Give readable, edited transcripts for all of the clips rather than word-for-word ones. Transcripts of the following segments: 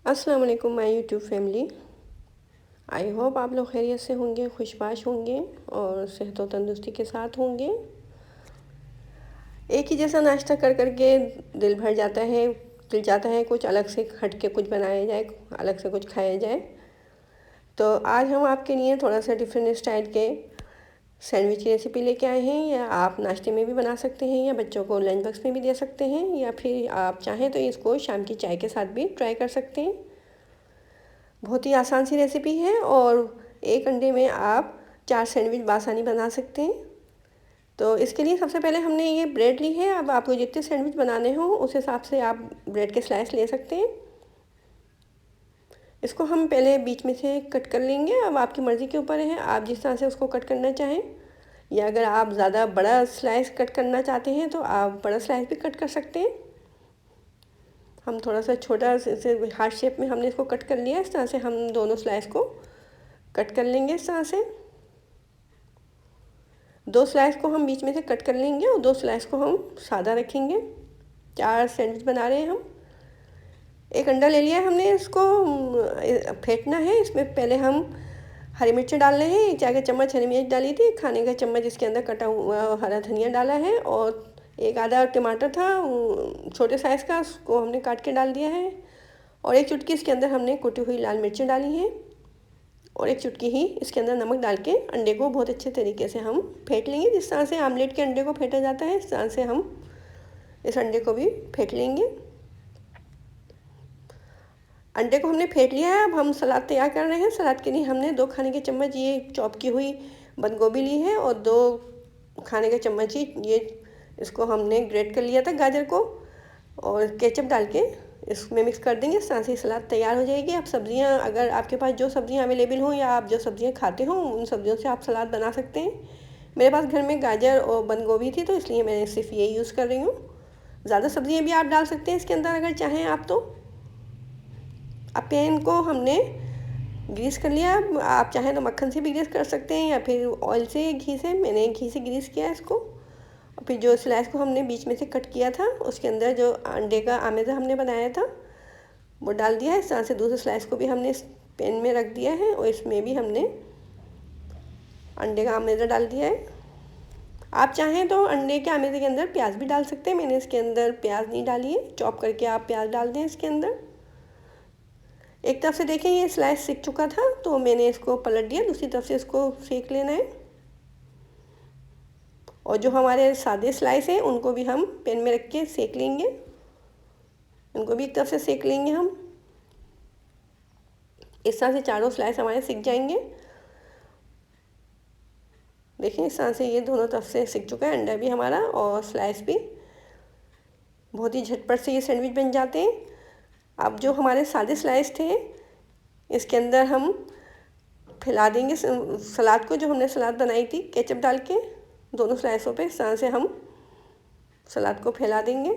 अस्सलाम वालेकुम my YouTube family. I hope आप लोग खैरियत से होंगे, खुशबाश होंगे और सेहत और तंदुरुस्ती के साथ होंगे। एक ही जैसा नाश्ता कर कर के दिल भर जाता है, दिल चाहता है कुछ अलग से हट के कुछ बनाया जाए, अलग से कुछ खाया जाए। तो आज हम आपके लिए थोड़ा सा डिफरेंट स्टाइल के सैंडविच की रेसिपी लेके आए हैं। या आप नाश्ते में भी बना सकते हैं, या बच्चों को लंच बॉक्स में भी दे सकते हैं, या फिर आप चाहें तो इसको शाम की चाय के साथ भी ट्राई कर सकते हैं। बहुत ही आसान सी रेसिपी है और एक अंडे में आप 4 सैंडविच बासानी बना सकते हैं। तो इसके लिए सबसे पहले हमने ये ब्रेड ली है। अब आपको जितने सैंडविच बनाने हों उस हिसाब से आप ब्रेड के स्लाइस ले सकते हैं। इसको हम पहले बीच में से कट कर लेंगे। अब आपकी मर्ज़ी के ऊपर है, आप जिस तरह से उसको कट करना चाहें, या अगर आप ज़्यादा बड़ा स्लाइस कट करना चाहते हैं तो आप बड़ा स्लाइस भी कट कर सकते हैं। हम थोड़ा सा छोटा से हार्ट शेप में हमने इसको कट कर लिया। इस तरह से हम दोनों स्लाइस को कट कर लेंगे। इस तरह से 2 स्लाइस को हम बीच में से कट कर लेंगे और 2 स्लाइस को हम सादा रखेंगे। 4 सैंडविच बना रहे हैं हम। एक अंडा ले लिया है हमने, इसको फेंटना है। इसमें पहले हम हरी मिर्ची डाल रहे हैं। 1 चाय का चम्मच हरी मिर्च डाली थी, खाने का चम्मच इसके अंदर कटा हुआ हरा धनिया डाला है, और एक आधा टमाटर था छोटे साइज़ का, उसको हमने काट के डाल दिया है। और 1 चुटकी इसके अंदर हमने कुटी हुई लाल मिर्ची डाली है, और 1 चुटकी ही इसके अंदर नमक डाल के अंडे को बहुत अच्छे तरीके से हम फेंट लेंगे। जिस तरह से आमलेट के अंडे को फेंटा जाता है, इस तरह से हम इस अंडे को भी फेंट लेंगे। अंडे को हमने फेंट लिया है। अब हम सलाद तैयार कर रहे हैं। सलाद के लिए हमने 2 खाने के चम्मच ये चॉप की हुई बंद गोभी ली है, और 2 खाने के चम्मच ही ये इसको हमने ग्रेट कर लिया था गाजर को, और केचप डाल के इसमें मिक्स कर देंगे। इस तरह से सलाद तैयार हो जाएगी। आप सब्जियां, अगर आपके पास जो सब्जियां अवेलेबल हों या आप जो सब्जियां खाते हो उन सब्जियों से आप सलाद बना सकते हैं। मेरे पास घर में गाजर और बंद गोभी थी, तो इसलिए मैं सिर्फ ये यूज़ कर रही हूँ। ज़्यादा सब्जियां भी आप डाल सकते हैं इसके अंदर अगर चाहें आप तो। अब पैन को हमने ग्रीस कर लिया। आप चाहें तो मक्खन से भी ग्रीस कर सकते हैं, या फिर ऑयल से, घी से। मैंने घी से ग्रीस किया इसको। और फिर जो स्लाइस को हमने बीच में से कट किया था उसके अंदर जो अंडे का आमेज़ा हमने बनाया था वो डाल दिया है। इस तरह से दूसरे स्लाइस को भी हमने इस पैन में रख दिया है, और इसमें भी हमने अंडे का आमेज़ा डाल दिया है। आप चाहें तो अंडे के आमेज़े के अंदर प्याज भी डाल सकते हैं। मैंने इसके अंदर प्याज नहीं डाली है। चॉप करके आप प्याज डाल दें इसके अंदर। एक तरफ से देखें ये स्लाइस सिक चुका था, तो मैंने इसको पलट दिया। दूसरी तरफ से इसको सेक लेना है। और जो हमारे सादे स्लाइस हैं उनको भी हम पैन में रख के सेक लेंगे। उनको भी एक तरफ से सेक लेंगे हम। इस तरह से चारों स्लाइस हमारे सिक जाएंगे। देखिए इस तरह से ये दोनों तरफ से सिक चुका है, अंडा भी हमारा और स्लाइस भी। बहुत ही झटपट से ये सैंडविच बन जाते हैं। अब जो हमारे सादे स्लाइस थे इसके अंदर हम फैला देंगे सलाद को, जो हमने सलाद बनाई थी केचप डाल के दोनों स्लाइसों पे। इस तरह से हम सलाद को फैला देंगे।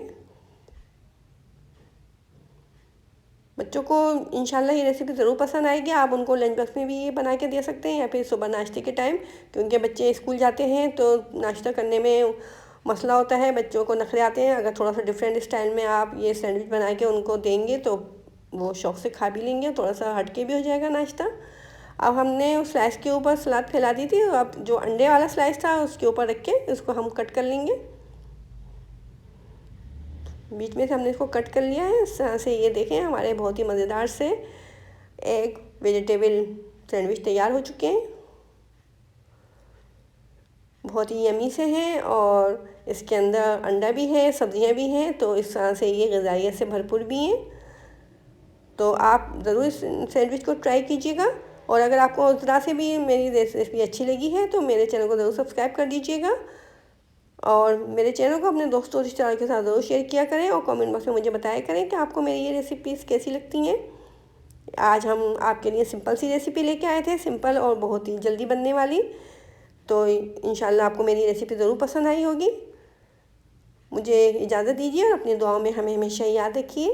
बच्चों को इंशाल्लाह ये रेसिपी ज़रूर पसंद आएगी। आप उनको लंच बॉक्स में भी ये बना के दे सकते हैं, या फिर सुबह नाश्ते के टाइम, क्योंकि बच्चे स्कूल जाते हैं तो नाश्ता करने में मसला होता है, बच्चों को नखरे आते हैं। अगर थोड़ा सा डिफरेंट स्टाइल में आप ये सैंडविच बना के उनको देंगे तो वो शौक़ से खा भी लेंगे, थोड़ा सा हटके भी हो जाएगा नाश्ता। अब हमने उस स्लाइस के ऊपर सलाद फैला दी थी। अब जो अंडे वाला स्लाइस था उसके ऊपर रख के इसको हम कट कर लेंगे। बीच में से हमने इसको कट कर लिया है। इस तरह से ये देखें हमारे बहुत ही मज़ेदार से एग वेजिटेबल सैंडविच तैयार हो चुके हैं। बहुत ही यमी से हैं, और इसके अंदर अंडा भी है, सब्जियां भी हैं, तो इस तरह से ये ग़िज़ाइयत से भरपूर भी हैं। तो आप ज़रूर इस सैंडविच को ट्राई कीजिएगा। और अगर आपको ज़रा से भी मेरी रेसिपी अच्छी लगी है तो मेरे चैनल को ज़रूर सब्सक्राइब कर दीजिएगा, और मेरे चैनल को अपने दोस्तों रिश्तेदारों के साथ ज़रूर शेयर किया करें, और कमेंट बॉक्स में मुझे बताया करें कि आपको मेरी ये रेसिपीज़ कैसी लगती हैं। आज हम आपके लिए सिंपल सी रेसिपी लेके आए थे, सिंपल और बहुत ही जल्दी बनने वाली। तो इंशाल्लाह आपको मेरी रेसिपी ज़रूर पसंद आई होगी। मुझे इजाज़त दीजिए और अपनी दुआओं में हमें हमेशा याद रखिए।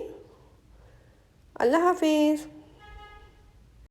अल्लाह हाफिज़।